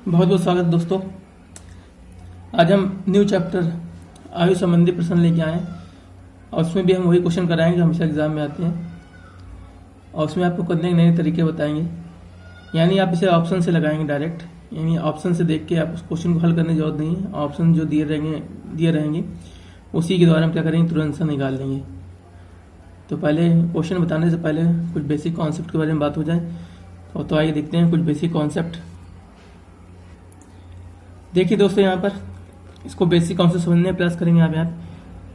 बहुत बहुत स्वागत दोस्तों। आज हम न्यू चैप्टर आयु संबंधी प्रश्न लेके आए हैं और उसमें भी हम वही क्वेश्चन कराएंगे जो हमेशा एग्जाम में आते हैं और उसमें आपको करने के नए तरीके बताएंगे। यानी आप इसे ऑप्शन से लगाएंगे डायरेक्ट, यानी ऑप्शन से देख के आप उस क्वेश्चन को हल करने की जरूरत नहीं है। ऑप्शन जो दिए रहेंगे उसी के द्वारा हम क्या करेंगे, तुरंत से निकाल लेंगे। तो पहले क्वेश्चन बताने से पहले कुछ बेसिक कॉन्सेप्ट के बारे में बात हो जाए और तो आइए देखते हैं कुछ बेसिक कॉन्सेप्ट। देखिए दोस्तों, यहाँ पर इसको बेसिक कॉन्सेप्ट समझने प्रयास करेंगे आप। यहाँ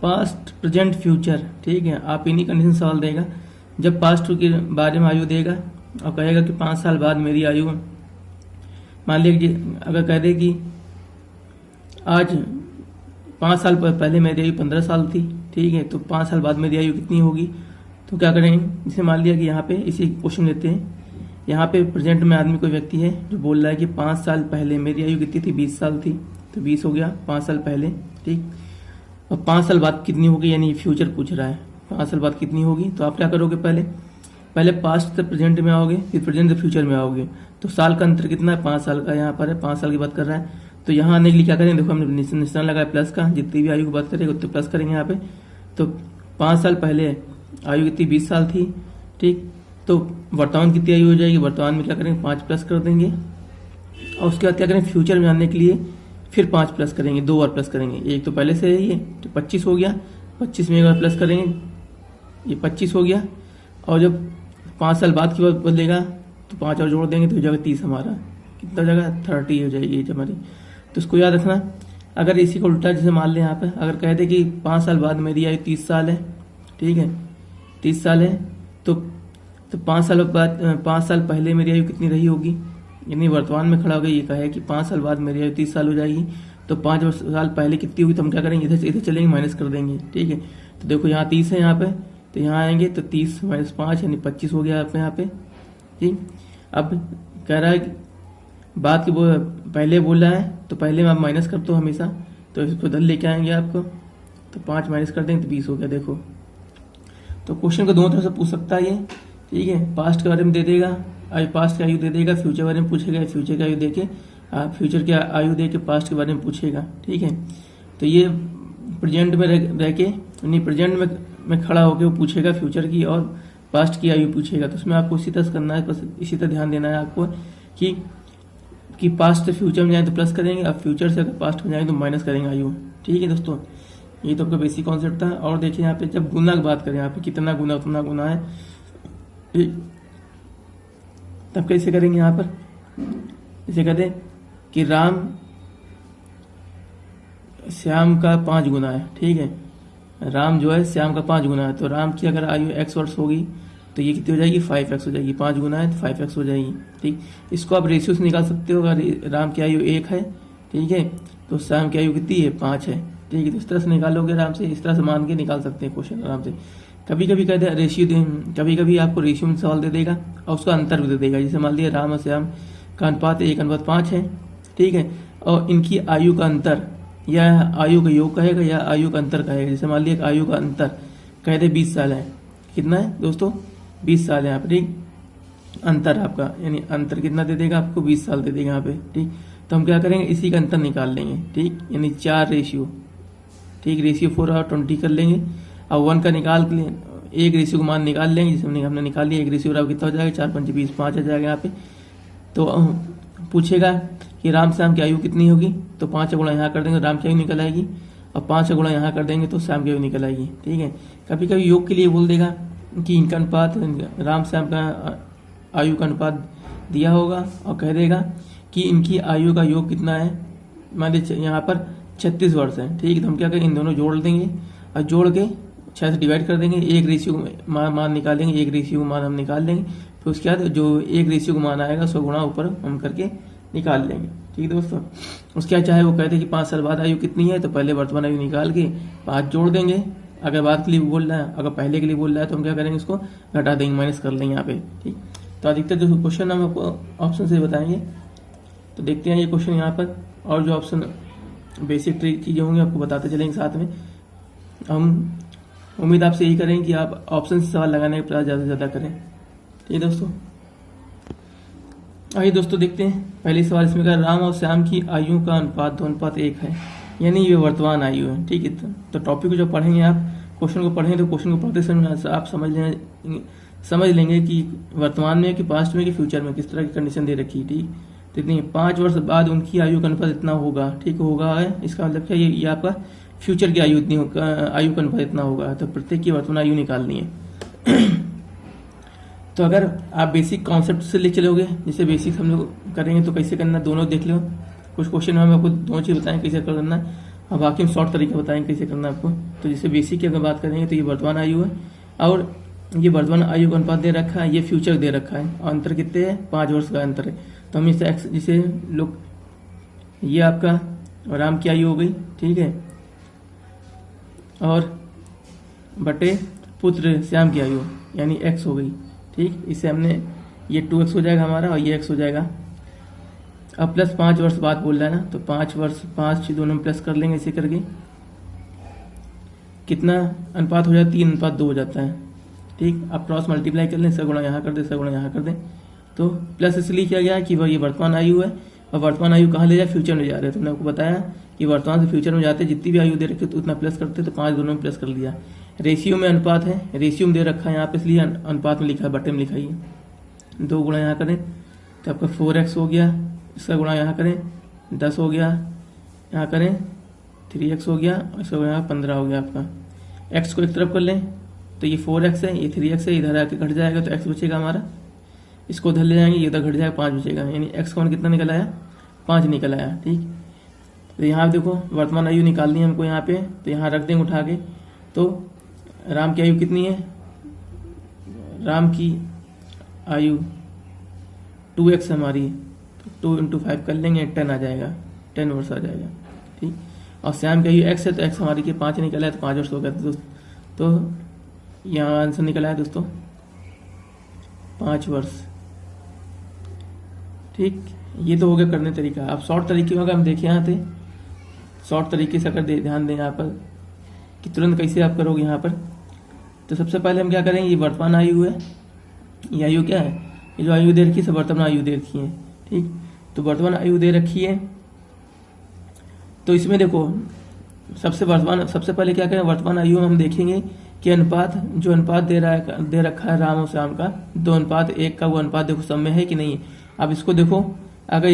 पास्ट प्रेजेंट फ्यूचर, ठीक है, आप इन्हीं कंडीशन सवाल देगा। जब पास्ट के बारे में आयु देगा और कहेगा कि 5 साल बाद मेरी आयु, मान लीजिए अगर कह दे कि आज 5 साल पहले मेरी आयु 15 साल थी, ठीक है, तो 5 साल बाद मेरी आयु कितनी होगी, तो क्या करेंगे, जैसे मान लिया कि यहाँ पे इसी क्वेश्चन लेते हैं। यहाँ पे प्रेजेंट में आदमी कोई व्यक्ति है जो बोल रहा है कि 5 साल पहले मेरी आयु कितनी थी, 20 साल थी, तो 20 हो गया 5 साल पहले, ठीक। और 5 साल बाद कितनी होगी, यानी फ्यूचर पूछ रहा है, 5 साल बाद कितनी होगी। तो आप क्या करोगे, पहले पास्ट से प्रेजेंट में आओगे, फिर प्रेजेंट से फ्यूचर में आओगे। तो साल का अंतर कितना है, 5 साल का यहाँ पर है, 5 साल की बात कर रहा है। तो यहाँ आने के लिए क्या करेंगे, देखो हमने निशान लगाया प्लस का, जितनी भी आयु की बात करेंगे उतने प्लस करेंगे यहाँ पे। तो 5 साल पहले आयु कितनी, 20 साल थी, ठीक। तो वर्तमान कितनी आयु हो जाएगी, वर्तमान में क्या करेंगे 5 प्लस कर देंगे और उसके बाद क्या करेंगे, फ्यूचर में जानने के लिए फिर 5 प्लस करेंगे, 2 और प्लस करेंगे। एक तो पहले से है ये, तो 25 हो गया, 25 में एक और प्लस करेंगे, ये 25 हो गया। और जब 5 साल बाद की बात बदलेगा तो 5 और जोड़ देंगे तो हो जाएगा 30, हमारा कितना हो जाएगा, 30 हो जाएगी एज हमारी। तो इसको याद रखना। अगर इसी को उल्टा जैसे मान लें यहाँ पे, अगर कह दे कि 5 साल बाद मेरी आयु 30 साल है, ठीक है, 30 साल है, तो 5 साल बाद 5 साल पहले मेरी आयु कितनी रही होगी, यानी वर्तमान में खड़ा हो गया। ये कहे कि 5 साल बाद मेरी आयु 30 साल हो जाएगी, तो 5 साल पहले कितनी होगी, तो हम क्या करेंगे, इधर चलेंगे, माइनस कर देंगे, ठीक है। तो देखो यहाँ 30 है यहाँ पे, तो यहाँ आएंगे तो 30 माइनस 5 यानी 25 हो गया यहाँ पे, ठीक। अब कह रहा है कि बात की वो पहले बोल रहा है, तो पहले में आप माइनस कर दो हमेशा, तो इसको इधर लेके आएंगे आपको, तो 5 माइनस कर देंगे तो 20 हो गया। देखो, तो क्वेश्चन को दोनों तरफ से पूछ सकता है ये, ठीक है। पास्ट के बारे में दे देगा, पास्ट की आयु दे देगा, फ्यूचर के बारे में पूछेगा, फ्यूचर की आयु दे के फ्यूचर की आयु दे के पास्ट के बारे में पूछेगा, ठीक है। तो ये प्रेजेंट में रह के, यानी प्रेजेंट में खड़ा होकर वो पूछेगा फ्यूचर की और पास्ट की आयु पूछेगा। तो उसमें आपको इसी तरह करना है, बस इसी तरह ध्यान देना है आपको कि पास्ट से फ्यूचर में जाए तो प्लस करेंगे, अब फ्यूचर से अगर पास्ट में जाए तो माइनस करेंगे आयु, ठीक है दोस्तों। ये तो आपका बेसिक कॉन्सेप्ट था। और देखिए यहाँ पे जब गुना की बात करें, यहाँ पे कितना गुना उतना गुना है, तब कैसे करेंगे, यहाँ पर जैसे कहते कि श्याम का 5 गुना है, ठीक है, राम जो है श्याम का 5 गुना है। तो राम की अगर आयु x वर्ष होगी तो ये कितनी हो जाएगी, 5x हो जाएगी, 5 गुना है तो 5x हो जाएगी, ठीक। इसको आप रेशियो से निकाल सकते हो। अगर राम की आयु 1 है, ठीक है, तो श्याम की आयु कितनी है, 5 है, ठीक है। तो इस तरह से निकालोगे आराम से, इस तरह से मान के निकाल सकते हैं क्वेश्चन आराम से। कभी कभी कहते हैं रेशियो दे, कभी कभी आपको रेशियो में सवाल दे देगा और उसका अंतर भी दे देगा। जैसे मान लिया राम और श्याम का अनुपात 1:5 है, ठीक है, और इनकी आयु का अंतर या आयु का योग कहेगा या आयु का अंतर कहेगा। जैसे मान लिया आयु का अंतर कहते 20 साल है, कितना है दोस्तों, 20 साल है यहाँ पे, ठीक। अंतर आपका यानी अंतर कितना दे देगा आपको, 20 साल दे देगा यहाँ पे, ठीक। तो हम क्या करेंगे, इसी का अंतर निकाल लेंगे, ठीक, यानी 4 रेशियो, ठीक, रेशियो 4 और 20 कर लेंगे। अब 1 का निकाल के लिए एक रेशियो का मान निकाल लेंगे, जिसमें हमने निकाल लिया, एक रेशियो बराबर कितना हो जाएगा, 4 5 20, 5 आ जाएगा यहाँ पे। तो पूछेगा कि राम श्याम की आयु कितनी होगी, तो 5 का गुणा यहाँ कर देंगे, राम की आयु निकल आएगी, और 5 का गुणा यहाँ कर देंगे तो श्याम की आयु निकल आएगी, ठीक है। कभी कभी योग के लिए बोल देगा कि इनका अनुपात, राम श्याम का आयु का अनुपात दिया होगा और कह देगा कि इनकी आयु का योग कितना है, मान लीजिए यहाँ पर 36 वर्ष है, ठीक है। तो हम क्या करेंगे, इन दोनों जोड़ देंगे और जोड़ के 6 से डिवाइड कर देंगे, एक रेशियो मान निकालेंगे, एक रेशियो मान हम निकाल लेंगे, फिर उसके बाद जो एक रेशियो का मान आएगा 100 गुणा ऊपर हम करके निकाल लेंगे, ठीक है दोस्तों। उसके बाद चाहे वो कहते हैं कि 5 साल बाद आयु कितनी है, तो पहले वर्तमान आयु निकाल के 5 जोड़ देंगे। अगर बाद के लिए बोल रहा है, अगर पहले के लिए बोल रहा है तो हम क्या करेंगे, इसको घटा देंगे, माइनस कर लेंगे यहाँ पे, ठीक। तो अधिकतर जो क्वेश्चन हम आपको ऑप्शन से बताएंगे। तो देखते हैं ये क्वेश्चन यहाँ पर, और जो ऑप्शन बेसिक चीज़ें होंगी आपको बताते चलेंगे साथ में। हम उम्मीद आपसे यही करें कि आप ऑप्शन से सवाल लगाने का प्रयास ज़्यादा से ज़्यादा करें, ठीक है दोस्तों। आइए दोस्तों देखते हैं पहले सवाल इसमें कहा राम और श्याम की आयु का अनुपात 2:1 है, यानी ये वर्तमान आयु है। ठीक है, तो टॉपिक को जो पढ़ेंगे आप, क्वेश्चन को पढ़ें तो क्वेश्चन को पढ़ते समय आप समझ लेंगे कि वर्तमान में कि पास्ट में कि फ्यूचर में किस तरह की कंडीशन दे रखी है। ठीक, तो इतनी 5 वर्ष बाद उनकी आयु का अनुपात इतना होगा। ठीक होगा है, इसका मतलब क्या, ये आपका फ्यूचर की आयु इतनी आयु का अनुपात इतना होगा, तो प्रत्येक की वर्तमान आयु निकालनी है। तो अगर आप बेसिक कॉन्सेप्ट से ले चलोगे, जैसे बेसिक हम लोग करेंगे तो कैसे करना दोनों देख लो। कुछ क्वेश्चन में हम आपको दोनों चीज़ बताएंगे कैसे करना, और बाकी हम शॉर्ट तरीका बताएंगे कैसे करना आपको। तो जैसे बेसिक की अगर बात करेंगे तो ये वर्तमान आयु है, और ये वर्तमान आयु का अनुपात दे रखा है, ये फ्यूचर दे रखा है, और अंतर कितने है, 5 वर्ष का अंतर है। तो हम इसे जिसे लोग, ये आपका राम की आयु हो गई, ठीक है, और बटे पुत्र श्याम की आयु यानी x हो गई। ठीक, इसे हमने ये 2x हो जाएगा हमारा, और ये x हो जाएगा। अब प्लस 5 वर्ष बाद बोल रहा है ना, तो 5 वर्ष 5 दोनों में प्लस कर लेंगे इसे करके, कितना अनुपात हो जाता है, 3:2 हो जाता है। ठीक, अब क्रॉस मल्टीप्लाई कर लें, इसका गुणा यहाँ कर दें, इसका गुणा यहाँ कर दें, तो प्लस इसलिए किया गया है कि वह ये वर्तमान आयु है, और वर्तमान आयु कहाँ ले जाए, फ्यूचर में जा रहे हैं। तो मैंने आपको बताया कि वर्तमान से फ्यूचर में जाते जितनी भी आयु दे रखी तो उतना प्लस करते, तो 5 दोनों में प्लस कर लिया। रेशियो में अनुपात है, रेशियो में दे रखा है यहाँ पे, इसलिए अनुपात में लिखा है, बटे में लिखा है। 2 गुणा यहाँ करें तो आपका 4x हो गया, इसका गुणा यहाँ करें 10 हो गया, यहाँ करें 3x हो गया, और इसका गुणा 15 हो गया आपका। x को एक तरफ कर लें तो ये 4x है, ये 3x है, इधर आके घट जाएगा तो x बचेगा हमारा, इसको उधर ले जाएंगे, ये उधर घट जाएगा, 5 बचेगा, यानी x का मान कितना निकल आया, 5 निकल आया। ठीक, तो यहाँ देखो वर्तमान आयु निकालनी है हमको यहाँ पे, तो यहाँ रख देंगे उठा के। तो राम की आयु कितनी है, राम की आयु 2x हमारी, तो 2 × 5 कर लेंगे, 10 आ जाएगा, 10 वर्ष आ जाएगा। ठीक, और श्याम की आयु x है, तो x हमारी के 5 निकला है, तो 5 वर्ष हो गया। तो यहाँ आंसर निकला है दोस्तों 5 वर्ष। ठीक, ये तो हो गया करने तरीका। अब शॉर्ट तरीके में अगर हम देखें यहाँ थे, शॉर्ट तरीके से अगर ध्यान दें यहाँ पर कि तुरंत कैसे आप करोगे यहाँ पर, तो सबसे पहले हम क्या करेंगे, ये वर्तमान आयु है, ये आयु क्या है, ये जो आयु दे रखी है वर्तमान आयु दे रखी है। ठीक, तो वर्तमान आयु दे रखी है, तो इसमें देखो सबसे पहले क्या करें, वर्तमान आयु में हम देखेंगे कि अनुपात, जो अनुपात दे रखा है राम और श्याम का 2:1 का, वो अनुपात देखो सब में है कि नहीं है। अब इसको देखो, अगर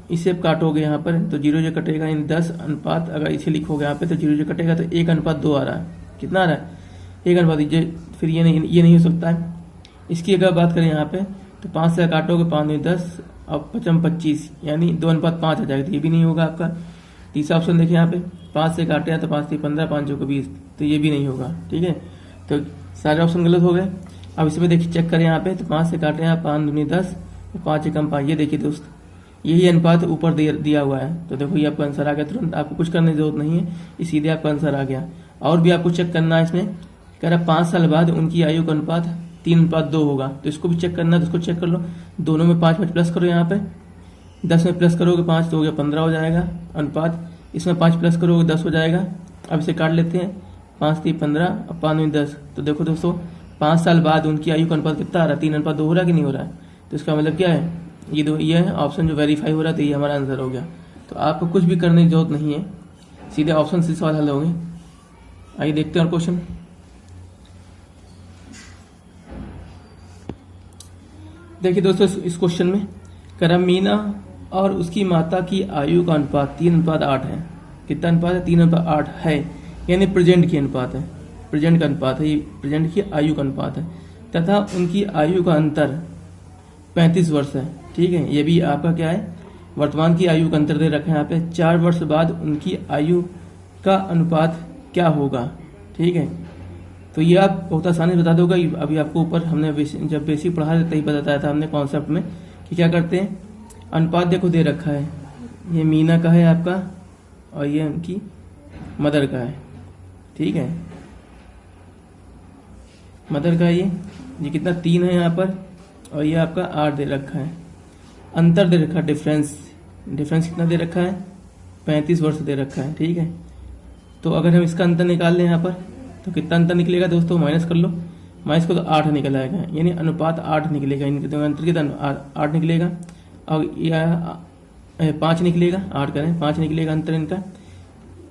इसे काटोगे यहाँ पर तो 0 जो कटेगा, इन 10 अनुपात, अगर इसे लिखोगे यहाँ पे तो 0 जो कटेगा तो 1:2 आ रहा है। कितना आ रहा है, 1:, फिर ये नहीं हो सकता है। इसकी अगर बात करें यहाँ पे तो 5 से काटोगे, 5 में 10 और 5 25, यानी 2:5 आ जाएगा, तो ये भी नहीं होगा आपका। तीसरा ऑप्शन देखिए यहाँ पे, 5 से काटे हैं तो 5 से 15, 5 को 20, तो ये भी नहीं होगा। ठीक है, तो सारे ऑप्शन गलत हो गए। अब इसमें देखिए चेक करें यहाँ पे, तो 5 से काटे हैं, 5 दूनी 10, 5 कम 5, ये देखिए दोस्त, यही अनुपात ऊपर दिया हुआ है। तो देखो ये आपका आंसर आ गया तुरंत, आपको कुछ करने की जरूरत नहीं है, ये सीधे आपका आंसर आ गया। और भी आपको चेक करना है इसमें, कह रहा 5 साल बाद उनकी आयु का अनुपात 3:2 होगा, तो इसको भी चेक करना है, तो इसको चेक कर लो। दोनों में 5 प्लस करो, यहाँ पे 10 में प्लस करोगे 5 तो हो गया 15 हो जाएगा अनुपात, इसमें 5 प्लस करोगे 10 हो जाएगा। अब इसे काट लेते हैं, 5 3 15 और 5 में 10, तो देखो दोस्तों 5 साल बाद उनकी आयु का अनुपात कितना आ रहा है, 3:2 हो रहा है कि नहीं हो रहा है। तो इसका मतलब क्या है, ये है ऑप्शन जो वेरीफाई हो रहा है, तो ये हमारा आंसर हो गया। तो आपको कुछ भी करने की जरूरत नहीं है, सीधे ऑप्शन से सवाल हल होंगे। आइए देखते हैं और क्वेश्चन। देखिए दोस्तों इस क्वेश्चन में करा मीना और उसकी माता की आयु का अनुपात 3:8 है। कितना अनुपात है, 3:8 है, यानी प्रेजेंट की अनुपात है, प्रेजेंट का अनुपात है, ये प्रेजेंट की आयु का अनुपात है, तथा उनकी आयु का अंतर 35 वर्ष है। ठीक है, ये भी आपका क्या है, वर्तमान की आयु का अंतर दे रखा है यहाँ पे। 4 वर्ष बाद उनकी आयु का अनुपात क्या होगा। ठीक है, तो ये आप बहुत आसानी से बता दोगे। अभी आपको ऊपर हमने जब बेसिक पढ़ा तभी बताया था हमने कॉन्सेप्ट में कि क्या करते हैं, अनुपात देखो दे रखा है, ये मीना का है आपका और ये उनकी मदर का है। ठीक है, मदर का ये कितना 3 है यहाँ पर, और ये आपका 8 दे रखा है। अंतर दे रखा है, डिफरेंस कितना दे रखा है, 35 वर्ष दे रखा है। ठीक है, तो अगर हम इसका अंतर निकाल लें यहाँ पर तो कितना अंतर निकलेगा दोस्तों, माइनस कर लो, माइनस को तो 8 निकल आएगा, यानी अनुपात 8 निकलेगा, इनके तो अंतर कितना 8 निकलेगा। और या 5 निकलेगा, 8 करें 5 निकलेगा अंतर इनका।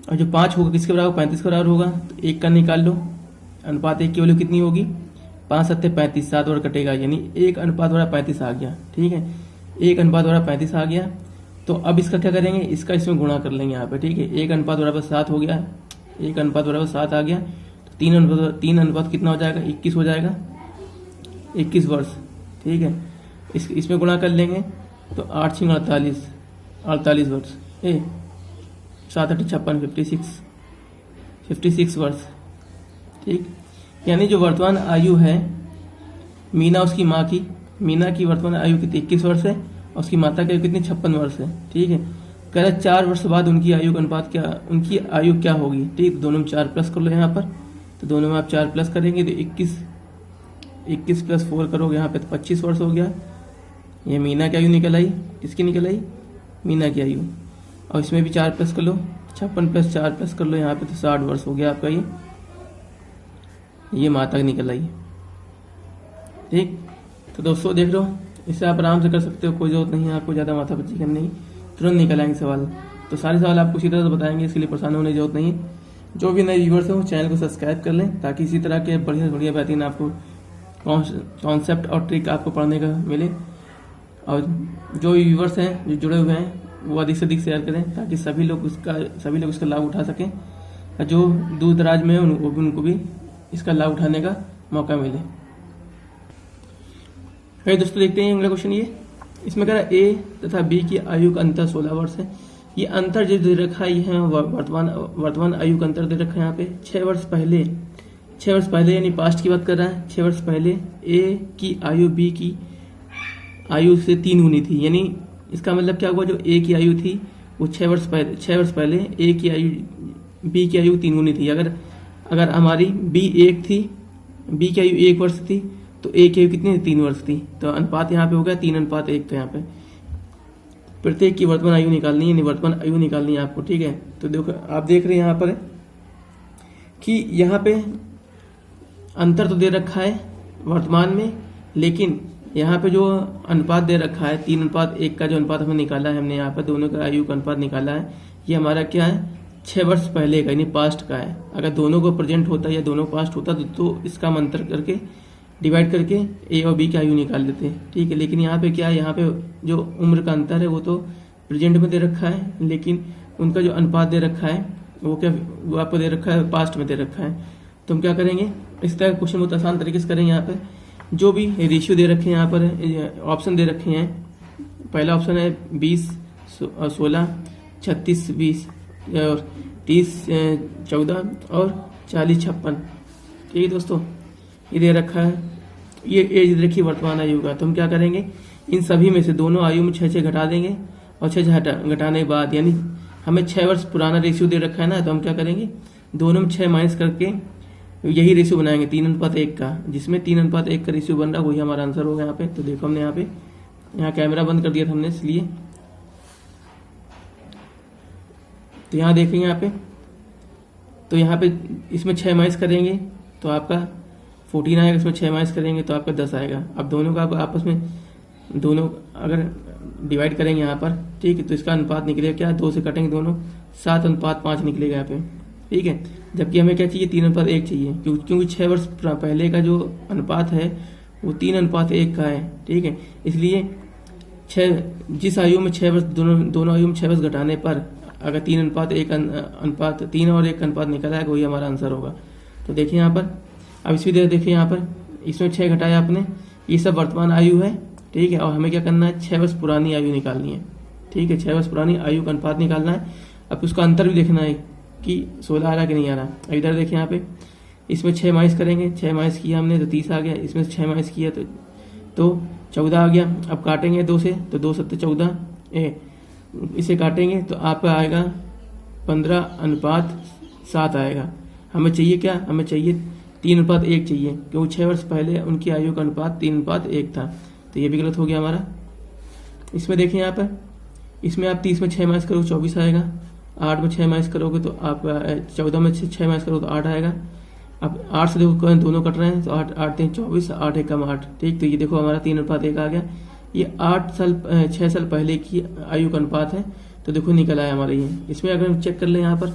और जो 5 होगा किसके बराबर, 35 के बराबर होगा, तो 1 का निकाल लो। अनुपात 1 की वैल्यू कितनी होगी, 5 7 35, 7 और कटेगा, यानी 1 अनुपात बड़ा 35 आ गया। ठीक है, 1 अनुपात बड़ा 35 आ गया। तो अब इसका क्या करेंगे, इसका इसमें गुणा कर लेंगे यहाँ पे। ठीक है, 1 अनुपात बराबर 7 हो गया, 1 अनुपात बराबर 7 आ गया, तो 3 अनुपात कितना हो जाएगा, 21 हो जाएगा, 21 वर्ष। ठीक है, इसमें गुणा कर लेंगे तो 8 6 48, 48 वर्ष। 7 8 56, 56 वर्ष। ठीक, यानी जो वर्तमान आयु है मीना उसकी माँ की, मीना की वर्तमान आयु कितनी 21 वर्ष है और उसकी माता की आयु कितनी 56 वर्ष है। ठीक है, कह रहा 4 वर्ष बाद उनकी आयु का अनुपात क्या, उनकी आयु क्या होगी। ठीक, दोनों में 4 प्लस कर लो यहाँ पर, तो दोनों में आप 4 प्लस करेंगे तो 21 प्लस 4 करोगे यहाँ पे तो 25 वर्ष हो गया। ये मीना की आयु निकल आई, किसकी निकल आई, मीना की आयु। और इसमें भी 4 प्लस कर लो, 56 प्लस 4 प्लस कर लो यहाँ पे तो 60 वर्ष हो गया आपका। ये माता की निकल आई। ठीक, तो दोस्तों देख लो, इससे आप आराम से कर सकते हो, कोई जरूरत नहीं है आपको ज़्यादा माथापच्ची करने की, तुरंत निकल आएंगे सवाल। तो सारे सवाल आपको इसी तरह से बताएंगे, इसके लिए परेशान होने की जरूरत नहीं है। जो भी नए व्यूवर्स हैं वो चैनल को सब्सक्राइब कर लें, ताकि इसी तरह के बढ़िया बढ़िया बेहतरीन आपको कॉन्सेप्ट और ट्रिक आपको पढ़ने का मिले। और जो व्यूवर्स हैं जो जुड़े हुए हैं वो अधिक से अधिक शेयर करें, ताकि सभी लोग इसका लाभ उठा सकें, और जो दूर दराज में है उनको भी इसका लाभ उठाने का मौका मिले। दोस्तों देखते हैं अगला क्वेश्चन। ये इसमें कह रहा है ए तथा बी की आयु का अंतर 16 वर्ष है। ये अंतर जो दे रखा है ये वर्तमान आयु का अंतर दे रखा है यहाँ पे 6 वर्ष पहले यानी पास्ट की बात कर रहा है। 6 वर्ष पहले ए की आयु बी की आयु से 3 गुनी थी, यानी इसका मतलब क्या हुआ, जो ए की आयु थी वो 6 वर्ष पहले ए की आयु बी की आयु 3 गुनी थी। अगर हमारी बी 1 थी, बी की आयु 1 वर्ष थी, तो ए की आयु कितनी 3 वर्ष थी, तो अनुपात यहाँ पे हो गया 3:1। तो यहाँ पे प्रत्येक की वर्तमान आयु निकालनी है, वर्तमान आयु निकालनी है आपको। ठीक है, तो देखो आप देख रहे हैं यहाँ पर कि यहाँ पे अंतर तो दे रखा है वर्तमान में, लेकिन यहाँ पे जो अनुपात दे रखा है 3:1 का जो अनुपात हमें निकाला है, हमने यहाँ पर दोनों का आयु का अनुपात निकाला है, ये हमारा क्या है 6 वर्ष पहले का यानी पास्ट का है। अगर दोनों को प्रेजेंट होता या दोनों पास्ट होता तो इसका हम अंतर करके डिवाइड करके ए और बी की आयु निकाल लेते हैं। ठीक है, लेकिन यहाँ पे क्या है, यहाँ पे जो उम्र का अंतर है वो तो प्रेजेंट में दे रखा है, लेकिन उनका जो अनुपात दे रखा है वो आपको दे रखा है पास्ट में दे रखा है। तो हम क्या करेंगे, इस तरह क्वेश्चन बहुत आसान तरीके से करेंगे। यहाँ पे जो भी रेशियो दे रखे हैं, यहाँ पर ऑप्शन दे रखे हैं। पहला ऑप्शन है 20 16 36 20 और 30 14 और 40 56। ठीक है दोस्तों, ये दे रखा है, ये एज देखिए वर्तमान आयु का। तो हम क्या करेंगे, इन सभी में से दोनों आयु में 6 घटा देंगे, और 6 घटाने के बाद यानी हमें 6 वर्ष पुराना रेशियो दे रखा है ना, तो हम क्या करेंगे दोनों में 6 माइनस करके यही रेशियो बनाएंगे 3:1 का, जिसमें 3:1 का रेशियो बन रहा है वही हमारा आंसर होगा यहाँ पे। तो देखो हमने यहाँ कैमरा बंद कर दिया था हमने, इसलिए तो यहाँ देखेंगे यहाँ पे, तो यहाँ पे इसमें 6 माइनस करेंगे तो आपका 14 आएगा, इसमें 6 माइनस करेंगे तो आपका 10 आएगा। अब दोनों का आपस में दोनों अगर डिवाइड करेंगे यहाँ पर, ठीक है, तो इसका अनुपात निकलेगा क्या, 2 से कटेंगे दोनों, 7:5 निकलेगा यहाँ पे। ठीक है, जबकि हमें क्या चाहिए 3:1 चाहिए, क्योंकि 6 वर्ष पहले का जो अनुपात है वो 3:1 का है। ठीक है, इसलिए जिस आयु में 6 वर्ष दोनों आयु में 6 वर्ष घटाने पर अगर 3:1 अनुपात 3 और 1 अनुपात निकला है वही हमारा आंसर होगा। तो देखिए यहाँ पर, अब इसी तरह देखिए यहाँ पर, इसमें 6 घटाया आपने, ये सब वर्तमान आयु है। ठीक है, और हमें क्या करना है 6 वर्ष पुरानी आयु निकालनी है। ठीक है, 6 वर्ष पुरानी आयु का अनुपात निकालना है। अब उसका अंतर भी देखना है कि 16 आ रहा कि नहीं आ रहा। इधर देखिए यहाँ पे, इसमें 6 माइनस करेंगे, 6 माइनस किया हमने तो 30 आ गया, इसमें 6 माइनस किया तो 14 आ गया। अब काटेंगे 2 से, तो 2 7 14, इसे काटेंगे तो आपका आएगा 15:7 आएगा। हमें चाहिए क्या, हमें चाहिए 3:1 चाहिए, क्योंकि 6 वर्ष पहले उनकी आयु का अनुपात 3:1 था। तो ये भी गलत हो गया हमारा। इसमें देखिए यहाँ पर, इसमें आप 30 में 6 माइनस करोगे 24 आएगा, 8 में 6 माइनस करोगे तो आपका 14 में 6 माइनस करोगे तो 8 आएगा। अब 8 से देखो दोनों कट रहे हैं, तो 8 8 3 24, 8 1 8। ठीक, तो ये देखो हमारा 3:1 आ गया। ये 6 साल पहले की आयु का अनुपात है। तो देखो निकल आया हमारा ये। इसमें अगर हम चेक कर लें यहाँ पर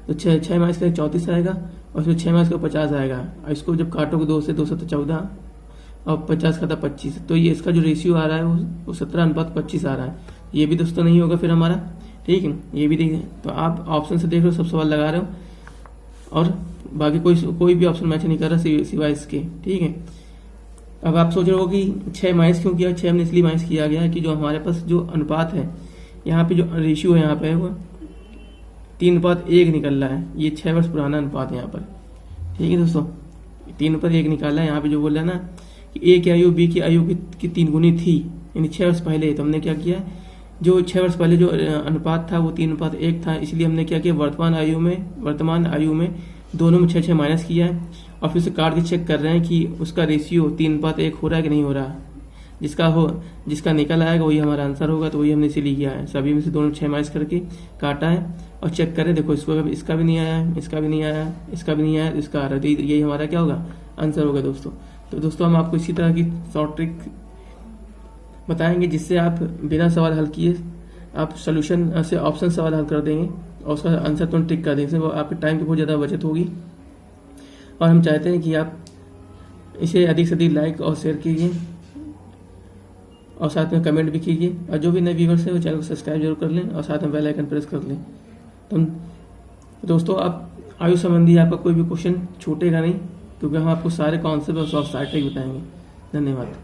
तो 6 माइनस का 34 आएगा और इसमें 6 माइनस का 50 आएगा। और इसको जब काटोगे 2 से 2 तो 14 और 50 का था 25, तो ये इसका जो रेशियो आ रहा है वो 17:25 आ रहा है। ये भी दोस्तों नहीं होगा फिर हमारा, ठीक है, ये भी देखिए। तो आप ऑप्शन से देख रहे हो, सब सवाल लगा रहे हो और बाकी कोई भी ऑप्शन मैच नहीं कर रहा सिवाय इसके, ठीक है। अब आप सोच रहे हो कि 6 माइनस क्यों किया? 6 हमने इसलिए माइनस किया गया है कि जो हमारे पास जो अनुपात है यहाँ पे, जो रेशियो है यहाँ पे वो 3:1 निकल रहा है। ये 6 वर्ष पुराना अनुपात है यहाँ पर, ठीक है दोस्तों। 3:1 निकाला है यहाँ पे, जो बोल रहा है ना कि ए की आयु बी की आयु की 3 गुनी थी, यानी 6 वर्ष पहले। तो हमने क्या किया, जो 6 वर्ष पहले जो अनुपात था वो 3:1 था, इसलिए हमने क्या किया, वर्तमान आयु में दोनों में 6 माइनस किया है और फिर से काट के चेक कर रहे हैं कि उसका रेशियो 3:1 हो रहा है कि नहीं हो रहा। जिसका निकल आएगा वही हमारा आंसर होगा, तो वही हमने इसीलिए किया है। सभी में से दोनों 6 माइनस करके काटा है और चेक करें, देखो इसका भी नहीं आया है, इसका भी नहीं आया, इसका भी नहीं आया, इसका आ रहा है। तो यही हमारा क्या होगा, आंसर होगा दोस्तों। तो दोस्तों हम आपको इसी तरह की शॉर्ट ट्रिक बताएंगे जिससे आप बिना सवाल हल किए आप सोल्यूशन से ऑप्शन सवाल हल कर देंगे और उसका आंसर तुरंत टिक कर देंगे। वो आपके टाइम की बहुत ज़्यादा बचत होगी और हम चाहते हैं कि आप इसे अधिक से अधिक लाइक और शेयर कीजिए और साथ में कमेंट भी कीजिए। और जो भी नए व्यूअर्स हैं वो चैनल को सब्सक्राइब जरूर कर लें और साथ में बेल आइकन प्रेस कर लें। तो दोस्तों आप आयु संबंधी आपका कोई भी क्वेश्चन छूटेगा नहीं, क्योंकि हम आपको सारे कॉन्सेप्ट और सॉफ्ट साइट बताएंगे। धन्यवाद।